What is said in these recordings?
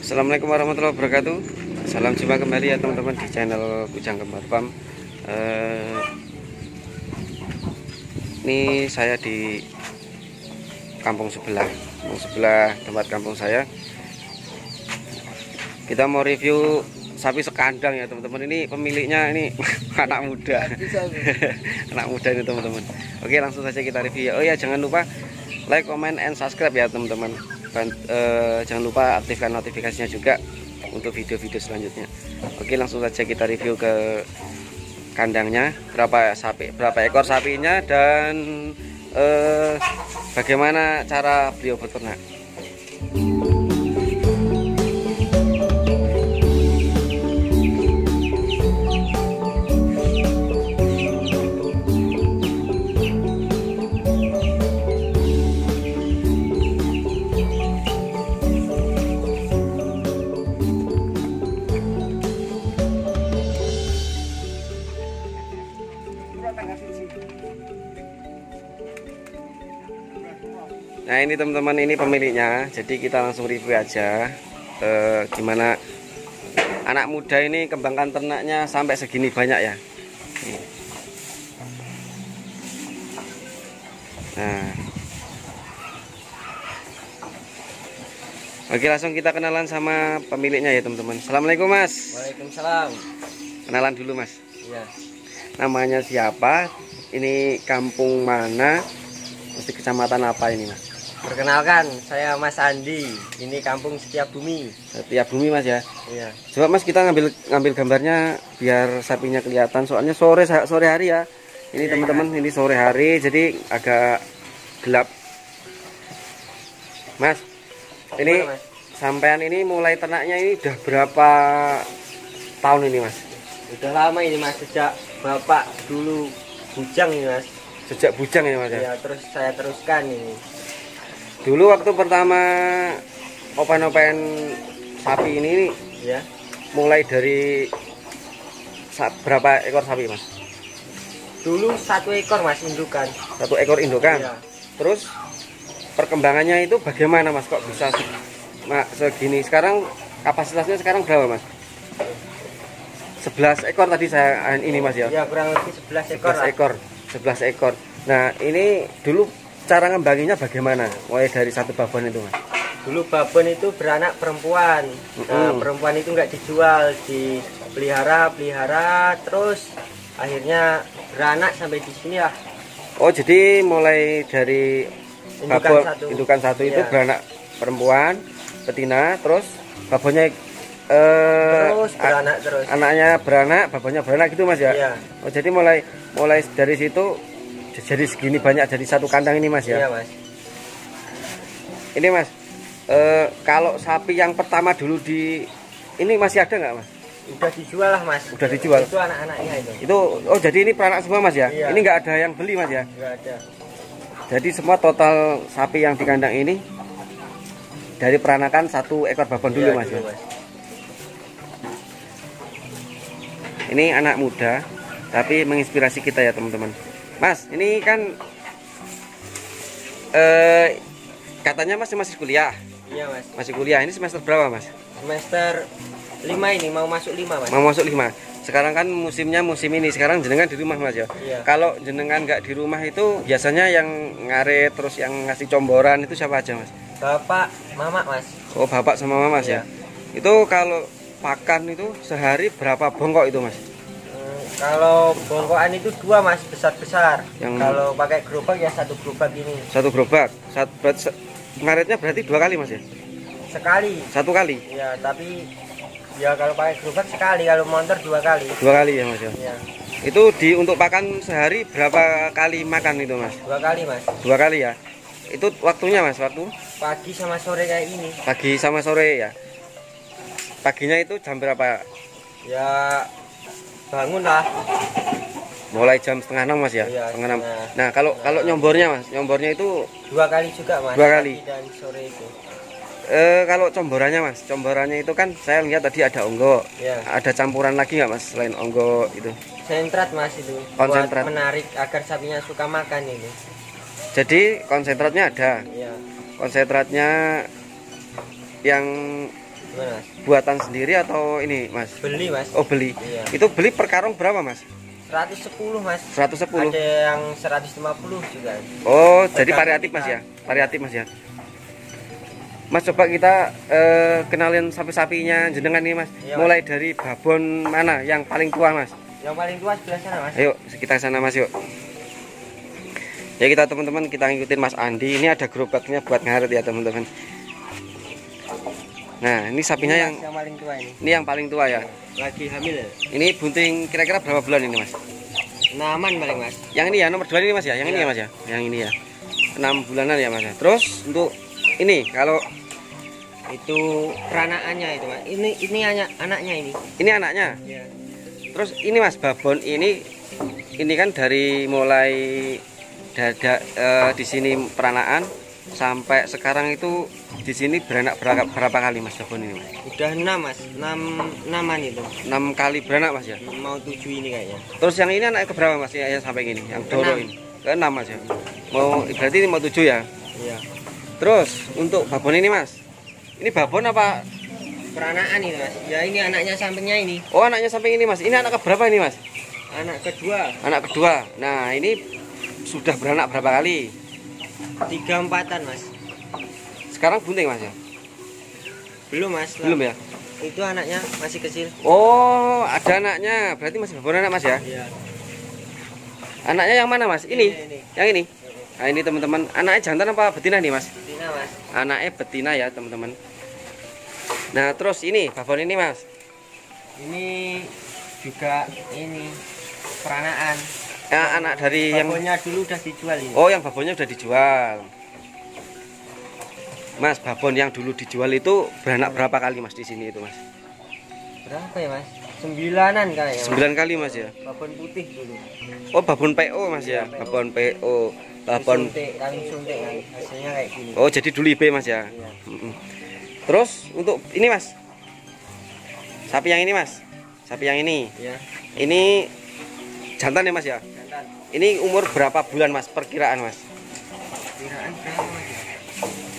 Assalamualaikum warahmatullahi wabarakatuh. Salam jumpa kembali ya teman-teman di channel Bujang Kembar Farm. Ini saya di kampung sebelah tempat kampung saya. Kita mau review sapi sekandang ya teman-teman. Ini pemiliknya ini anak muda. Anak muda ini teman-teman. Oke, langsung saja kita review ya. Oh ya, jangan lupa like, comment, and subscribe ya teman-teman. Jangan lupa aktifkan notifikasinya juga untuk video-video selanjutnya. Oke, langsung saja kita review ke kandangnya, berapa ekor sapinya, dan bagaimana cara beliau beternak. Nah ini teman-teman, ini pemiliknya. Jadi kita langsung review aja gimana anak muda ini kembangkan ternaknya sampai segini banyak ya. Nah, oke, langsung kita kenalan sama pemiliknya ya teman-teman. Assalamualaikum Mas. Waalaikumsalam. Kenalan dulu Mas. Iya. Namanya siapa? Ini kampung mana? Mesti kecamatan apa ini Mas? Perkenalkan, saya Mas Andi. Ini kampung Setiabumi. Setiabumi Mas ya. Iya. Coba Mas kita ngambil gambarnya biar sapinya kelihatan. Soalnya sore hari ya. Ini teman-teman, ini sore hari jadi agak gelap. Mas, ini Mas? sampean ini mulai ternaknya ini udah berapa tahun ini Mas? Udah lama ini Mas, sejak Bapak dulu bujang ini Mas. Sejak bujang ya Mas ya? Iya, terus saya teruskan ini. Dulu waktu pertama open sapi ini Ya. mulai dari berapa ekor sapi Mas? Dulu 1 ekor Mas indukan. 1 ekor indukan. Iya. Terus perkembangannya itu bagaimana Mas, kok bisa segini? Sekarang kapasitasnya sekarang berapa Mas? 11 ekor tadi saya ini Mas ya? Ya, kurang lebih 11 ekor. 11 ekor. 11 ekor. Nah ini dulu cara ngembanginnya bagaimana? Mulai dari 1 babon itu Mas? Dulu babon itu beranak perempuan. Nah, perempuan itu nggak dijual, dipelihara, terus akhirnya beranak sampai di sini lah. Oh, jadi mulai dari indukan satu itu iya. beranak perempuan, betina, terus babonnya Terus beranak terus. Anaknya beranak, babonnya beranak gitu Mas ya? Iya. Oh, jadi mulai dari situ jadi segini banyak, jadi 1 kandang ini Mas ya? Iya Mas. Ini Mas, kalau sapi yang pertama dulu ini masih ada nggak Mas? Udah dijual lah Mas. Udah dijual? Itu anak-anaknya itu. Itu, oh jadi ini beranak semua Mas ya? Iya. Ini nggak ada yang beli Mas ya? Nggak ada. Jadi semua total sapi yang di kandang ini dari peranakan 1 ekor babon dulu Mas ya? Mas. Ini anak muda. tapi menginspirasi kita ya teman-teman. Mas, ini kan katanya Mas masih kuliah. Iya Mas. Masih kuliah. Ini semester berapa Mas? Semester 5 ini, mau masuk 5 Mas. Mau masuk 5. Sekarang kan musimnya musim ini. Sekarang jenengan di rumah Mas ya. Iya. Kalau jenengan nggak di rumah itu biasanya yang ngaret terus yang ngasih comboran itu siapa aja Mas? Bapak, mama Mas. Oh, bapak sama mama Mas Iya. ya. Itu kalau pakan itu sehari berapa bongkok itu Mas? Kalau bongkokan itu 2 Mas, besar-besar. Yang- Kalau pakai gerobak ya 1 gerobak ini. Satu gerobak. Ngaretnya berarti 2 kali Mas ya? Sekali. 1 kali. Ya, tapi ya kalau pakai gerobak sekali, kalau motor 2 kali. 2 kali ya Mas ya. Ya, Itu untuk pakan sehari berapa kali makan itu Mas? 2 kali Mas. 2 kali ya. Itu waktunya Mas, waktu Pagi sama sore kayak ini. pagi sama sore ya. Paginya itu jam berapa? Ya bangun lah. Mulai jam setengah 6 Mas ya. Iya, Setengah 6. setengah. Nah, kalau nyombornya Mas, nyombornya itu 2 kali juga Mas. 2 kali. Pagi dan sore itu. kalau comborannya Mas, comborannya itu kan saya lihat tadi ada onggo. Ya. Ada campuran lagi nggak Mas selain onggo itu? Sentrat Mas itu. Konsentrat. Buat menarik agar sapinya suka makan ini. Jadi konsentratnya ada. Ya. Konsentratnya yang Gimana Mas? buatan sendiri atau ini Mas? Beli Mas. Oh, beli. Iya. Itu beli per karung berapa Mas? 110 Mas. 110. Ada yang 150 juga. Oh, jadi Tergantung variatif Mas kita. ya? Variatif Mas ya. Mas, coba kita kenalin sapi-sapinya jenengan nih Mas. Iya, Mas. Mulai dari babon mana yang paling tua Mas? Yang paling tua sebelah sana Mas. Ayo kita ke sana Mas yuk. Ya kita teman-teman kita ngikutin Mas Andi. Ini ada gerobaknya buat ngaret ya teman-teman. Nah ini sapinya Ini, yang Mas, yang paling tua ini. ini yang paling tua ya. Lagi hamil ya? Ini bunting kira-kira berapa bulan ini Mas? 6-an paling Mas. Yang ini ya nomor 2 ini Mas ya. Yang ini Iya. ya Mas ya. Yang ini ya. 6 bulanan ya Mas ya. Terus untuk ini kalau Itu peranakannya itu Mas. Ini anaknya ini. ini anaknya. Ya. Terus ini Mas babon ini kan dari mulai di sini peranaan sampai sekarang itu di sini beranak berapa kali Mas babon ini Mas? Udah 6 Mas. 6-an itu. 6 kali beranak Mas ya. Mau 7 ini kayaknya. Terus yang ini anak keberapa Mas yang sampai gini? Yang doro Keenam. ini. Ke-6 Mas ya. Berarti ini mau 7 ya. Iya. Terus untuk babon ini Mas. Ini babon apa? Peranakan ini Mas. Ya ini anaknya sampingnya ini. Oh, anaknya sampai ini Mas. Ini anak keberapa ini Mas? Anak kedua. Anak kedua. Nah, ini sudah beranak berapa kali? 3-4an Mas. Sekarang bunting Mas ya? Belum Mas. Belum ya? Itu anaknya masih kecil. Oh, ada anaknya. Berarti masih babon anak Mas ya? Iya. Anaknya yang mana Mas? Ini? Ini. Yang ini? Nah, ini teman-teman. Anaknya jantan apa betina nih Mas? Betina Mas. Anaknya betina ya teman-teman. Nah, terus ini babon ini Mas. Ini juga ini peranaan. Ya, anak dari yang Babonnya dulu udah dijual ini. oh, yang babonnya udah dijual. Mas, babon yang dulu dijual itu beranak berapa kali Mas di sini itu Mas? Berapa ya Mas? 9-an kayaknya. 9 kali Mas ya. Babon putih dulu. Oh, babon PO Mas ya. Iya, Babon PO. Babon kami suntik kan. Hasilnya kayak gini. oh, jadi dulu IB Mas ya. Iya. Mm-mm. Terus untuk ini Mas. Sapi yang ini Mas. Sapi yang ini. Ya. Ini jantan ya Mas ya. Jantan. Ini umur berapa bulan Mas? Perkiraan Mas. Kiraan berapa Mas?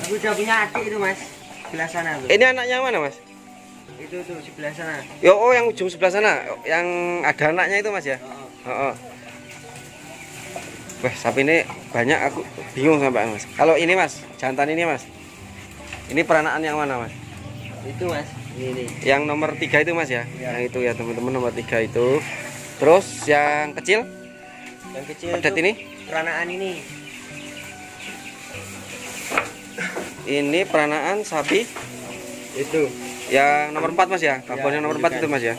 Aku udah punya adik itu Mas. Sebelah sana tuh. Ini anaknya mana Mas? Itu tuh sebelah sana. Yo, oh yang ujung sebelah sana, yang ada anaknya itu Mas ya. Oh. Wah, sapi ini banyak, aku bingung sampai Mas. Kalau ini Mas, jantan ini Mas. Ini peranakan yang mana Mas? Itu Mas. Ini. Yang nomor 3 itu Mas ya. Ya. Yang itu ya teman-teman, nomor 3 itu. Terus yang kecil, Yang kecil pedet itu ini. peranaan ini. Ini peranaan sapi Itu. yang nomor 4 Mas ya. Babon yang nomor 4 itu Mas ya.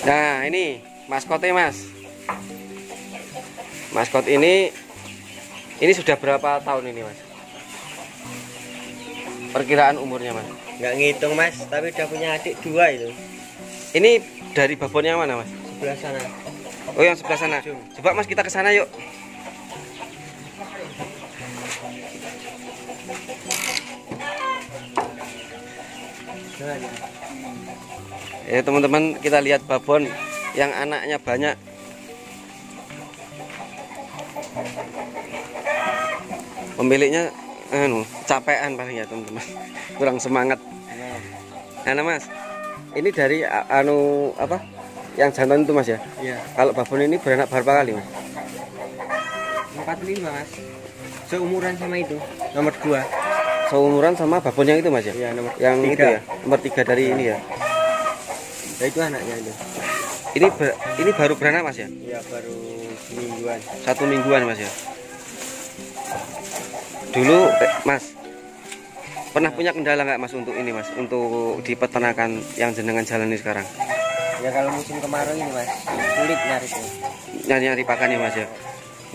Nah, ini maskotnya Mas. Maskot ini sudah berapa tahun ini Mas? Perkiraan umurnya Mas. Nggak ngitung Mas, tapi udah punya adik 2 itu. Ini dari babon yang mana Mas? Sebelah sana. Oh, yang sebelah sana. Coba Mas kita ke sana yuk. Jangan. Ya teman-teman, kita lihat babon yang anaknya banyak. Pemiliknya capean paling ya teman-teman. Kurang semangat. Nah Mas, ini dari apa? Yang jantan itu Mas ya? Iya. Kalau babon ini beranak berapa kali Mas? 45 Mas. Seumuran sama itu, nomor 2. Seumuran sama babon yang itu Mas ya? Iya, nomor yang 3. itu ya, nomor 3 dari ini ya. Nah, itu anaknya itu. Ini baru beranak Mas ya? Iya, baru semingguan. 1 mingguan Mas ya. Dulu Mas pernah punya kendala nggak Mas untuk ini Mas, untuk di peternakan yang jenengan jalani sekarang? Ya kalau musim kemarau ini Mas, sulit Nyari pakan ya Mas ya?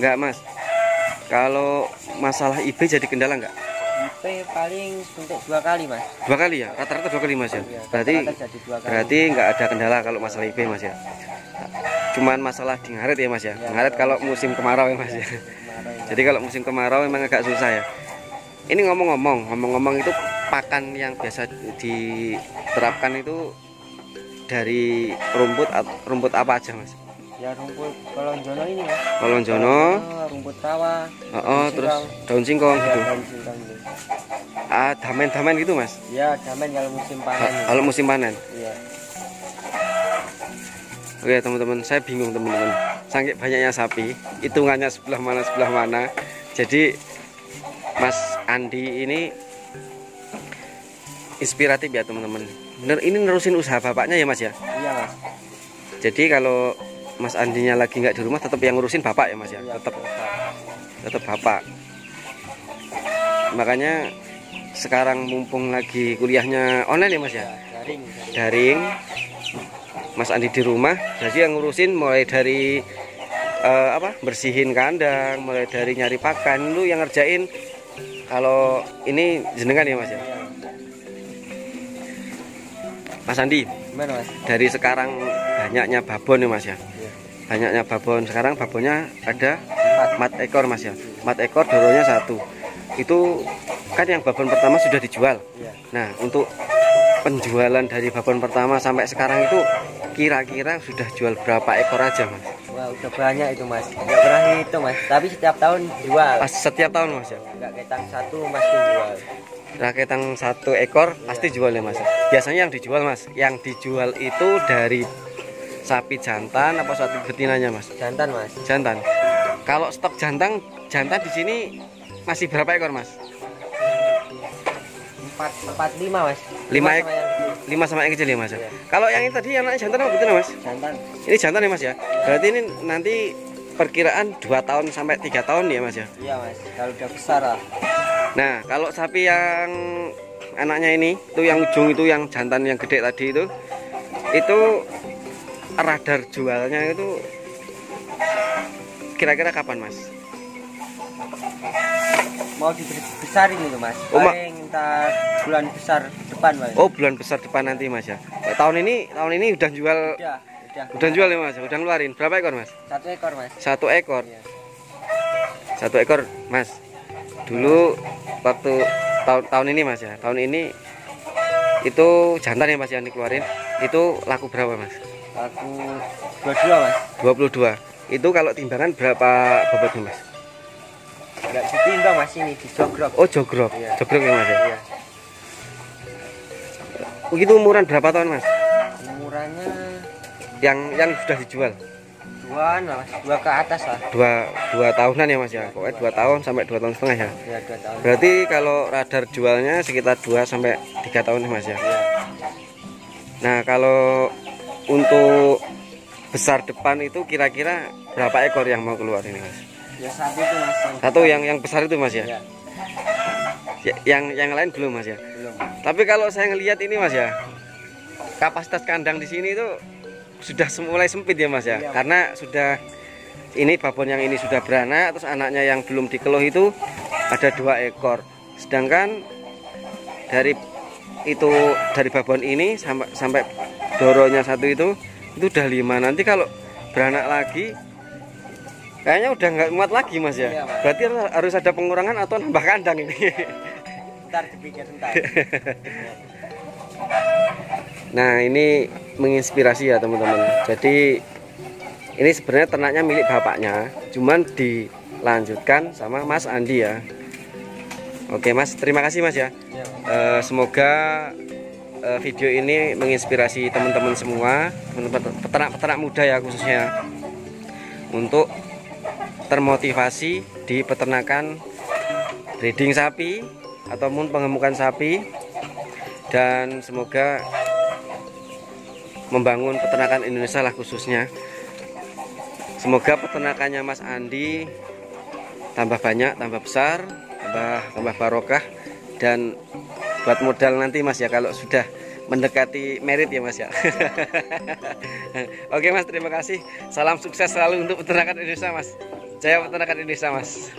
Nggak Mas, kalau masalah IB jadi kendala nggak? IP paling suntik 2 kali Mas. 2 kali ya? Rata-rata 2 kali Mas ya? Iya, Berarti jadi 2 kali. berarti nggak ada kendala kalau masalah IB Mas ya? Cuman masalah di ngaret ya Mas ya? Ya, Ngaret kalau musim kemarau ya Mas ya? Jadi kalau musim kemarau memang agak susah ya. Ini ngomong-ngomong itu pakan yang biasa diterapkan itu dari rumput apa aja Mas? Ya rumput kolonjono ini Mas. Kolonjono, rumput rawa. terus daun singkong Ya, gitu. daun singkong gitu. Damen-damen gitu Mas? Ya, damen kalau musim panen. Kalau musim panen. Iya. Oke teman-teman, saya bingung teman-teman. Saking banyaknya sapi, hitungannya sebelah mana. Jadi Mas Andi ini inspiratif ya teman-teman. Ini nerusin usaha bapaknya ya Mas ya. Iya Mas. Jadi kalau Mas Andinya lagi nggak di rumah, tetap yang ngurusin bapak ya Mas ya. Iya, Tetap bapak. Makanya sekarang mumpung lagi kuliahnya online ya Mas ya. Daring. Mas Andi di rumah, jadi yang ngurusin mulai dari bersihin kandang, mulai dari nyari pakan, lu yang ngerjain. Kalau ini jenengan ya Mas ya. Mas Andi, Gimana Mas? dari sekarang banyaknya babon ya Mas ya. Iya. Banyaknya babon, sekarang babonnya ada 4 ekor Mas ya. 4 ekor, doronya 1. Itu kan yang babon pertama sudah dijual. Iya. Nah, untuk penjualan dari babon pertama sampai sekarang itu kira-kira sudah jual berapa ekor aja Mas? Wah, udah banyak itu Mas. Enggak pernah itu Mas, tapi setiap tahun jual. Setiap tahun Mas ya? Enggak ketang 1 Mas jual. Raketang 1 ekor pasti jual ya Mas. Biasanya yang dijual Mas, yang dijual itu dari sapi jantan apa sapi betinanya Mas? Jantan Mas. Jantan. Kalau stok jantan di sini masih berapa ekor Mas? 5 Mas. 5 sama yang kecil. 5 sama yang kecil ya Mas. Iya. Kalau yang ini tadi anaknya jantan apa betina Mas? Jantan. Ini jantan ya Mas ya. Berarti ini nanti perkiraan 2 tahun sampai 3 tahun ya Mas ya. Iya Mas, kalau udah besar lah. Nah, kalau sapi yang anaknya ini, itu yang ujung itu yang jantan yang gede tadi itu radar jualnya itu kira-kira kapan Mas? Mau dibesarin itu Mas. Oh, Paling entar bulan besar depan Mas. Oh, bulan besar depan nanti Mas ya. Tahun ini udah jual. Udah jual ya Mas, udah ngeluarin berapa ekor Mas? 1 ekor Mas. 1 ekor. Iya. 1 ekor Mas. Dulu waktu tahun ini Mas ya, tahun ini itu jantan ya Mas yang dikeluarin, itu laku berapa Mas? Laku 22 Mas. 22. Itu kalau timbangan berapa bobotnya Mas? Enggak ditimbang Mas, ini dijogrok. Oh jogrok, Iya. jogrok ya Mas ya. Iya. Begitu umuran berapa tahun Mas? Umurannya Yang sudah dijual? 2 Mas, 2 ke atas lah. 2 tahunan ya Mas ya, pokoknya 2 tahun sampai 2 tahun setengah ya. Ya 2 tahun. Berarti kalau radar jualnya sekitar 2 sampai 3 tahun nih Mas ya. Iya. Nah kalau untuk besar depan itu kira-kira berapa ekor yang mau keluar ini Mas? Ya 1 itu Mas. Satu yang besar itu Mas ya? Ya, Yang lain belum Mas ya? belum. Tapi kalau saya ngelihat ini Mas ya, kapasitas kandang di sini itu sudah mulai sempit ya Mas ya. Iya. Karena sudah ini babon yang ini sudah beranak, terus anaknya yang belum dikeluh itu ada 2 ekor. Sedangkan dari babon ini sampai doronya 1 itu udah 5. Nanti kalau beranak lagi kayaknya udah nggak muat lagi Mas ya. Iya, Mas. Berarti harus ada pengurangan atau nambah kandang ini. Ntar dipikir ntar. Nah ini menginspirasi ya teman-teman. Jadi ini sebenarnya ternaknya milik bapaknya, cuman lanjutkan sama Mas Andi ya. Oke Mas, terima kasih Mas ya. Semoga video ini menginspirasi teman-teman semua, peternak-peternak muda ya khususnya, untuk termotivasi di peternakan breeding sapi ataupun pengemukan sapi, dan semoga membangun peternakan Indonesia lah khususnya. Semoga peternakannya Mas Andi tambah banyak, tambah besar, tambah barokah, dan buat modal nanti Mas ya kalau sudah mendekati merit ya Mas ya. Oke Mas, terima kasih. Salam sukses selalu untuk peternakan Indonesia Mas. Jaya peternakan Indonesia Mas.